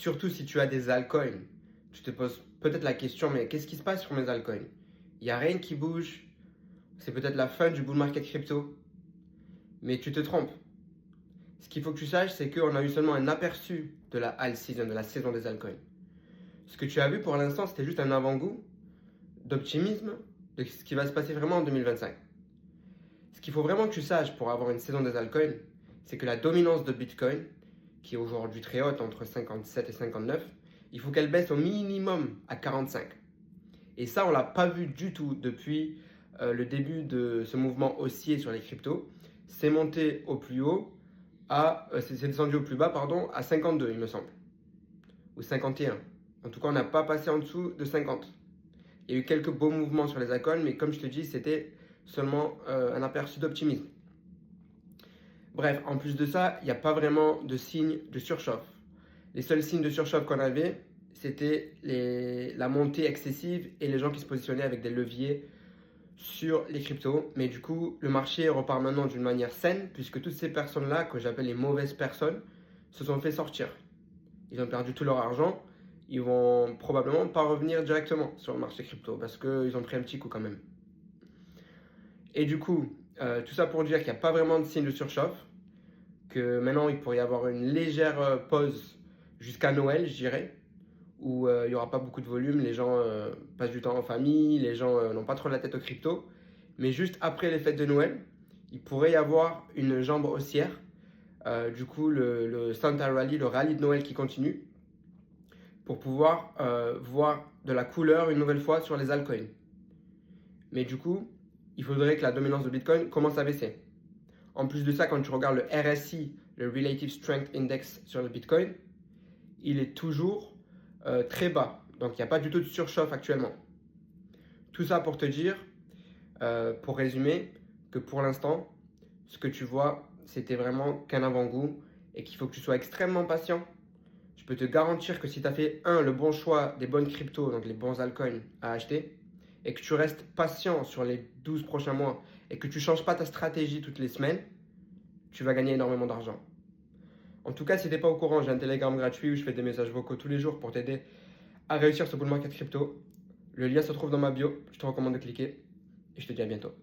Surtout si tu as des altcoins. Tu te poses peut-être la question, mais qu'est-ce qui se passe sur mes altcoins? Il n'y a rien qui bouge. C'est peut-être la fin du bull market crypto. Mais tu te trompes. Ce qu'il faut que tu saches, c'est qu'on a eu seulement un aperçu de la alt season, de la saison des altcoins. Ce que tu as vu pour l'instant, c'était juste un avant-goût d'optimisme de ce qui va se passer vraiment en 2025. Ce qu'il faut vraiment que tu saches pour avoir une saison des altcoins, c'est que la dominance de Bitcoin, qui est aujourd'hui très haute, entre 57 et 59, il faut qu'elle baisse au minimum à 45. Et ça, on ne l'a pas vu du tout depuis le début de ce mouvement haussier sur les cryptos. C'est monté au plus haut, c'est descendu au plus bas, pardon, à 52, il me semble, ou 51. En tout cas, on n'a pas passé en dessous de 50. Il y a eu quelques beaux mouvements sur les altcoins, mais comme je te dis, c'était seulement un aperçu d'optimisme. Bref, en plus de ça, il n'y a pas vraiment de signe de surchauffe. Les seuls signes de surchauffe qu'on avait, c'était la montée excessive et les gens qui se positionnaient avec des leviers sur les cryptos. Mais du coup, le marché repart maintenant d'une manière saine, puisque toutes ces personnes-là, que j'appelle les mauvaises personnes, se sont fait sortir. Ils ont perdu tout leur argent. Ils vont probablement pas revenir directement sur le marché crypto, parce qu'ils ont pris un petit coup quand même. Et du coup, tout ça pour dire qu'il n'y a pas vraiment de signe de surchauffe, que maintenant il pourrait y avoir une légère pause jusqu'à Noël, je dirais, où il n'y aura pas beaucoup de volume, les gens passent du temps en famille, les gens n'ont pas trop la tête aux crypto. Mais juste après les fêtes de Noël, il pourrait y avoir une jambe haussière. Du coup, le Santa Rally, le rallye de Noël qui continue, pour pouvoir voir de la couleur une nouvelle fois sur les altcoins. Mais du coup, il faudrait que la dominance de Bitcoin commence à baisser. En plus de ça, quand tu regardes le RSI, le Relative Strength Index sur le Bitcoin, il est toujours très bas. Donc il n'y a pas du tout de surchauffe actuellement. Tout ça pour te dire, pour résumer, que pour l'instant, ce que tu vois, c'était vraiment qu'un avant-goût et qu'il faut que tu sois extrêmement patient. Je peux te garantir que si tu as fait le bon choix des bonnes cryptos, donc les bons altcoins à acheter, et que tu restes patient sur les 12 prochains mois et que tu ne changes pas ta stratégie toutes les semaines, tu vas gagner énormément d'argent. En tout cas, si tu n'es pas au courant, j'ai un Telegram gratuit où je fais des messages vocaux tous les jours pour t'aider à réussir ce bull market crypto. Le lien se trouve dans ma bio, je te recommande de cliquer et je te dis à bientôt.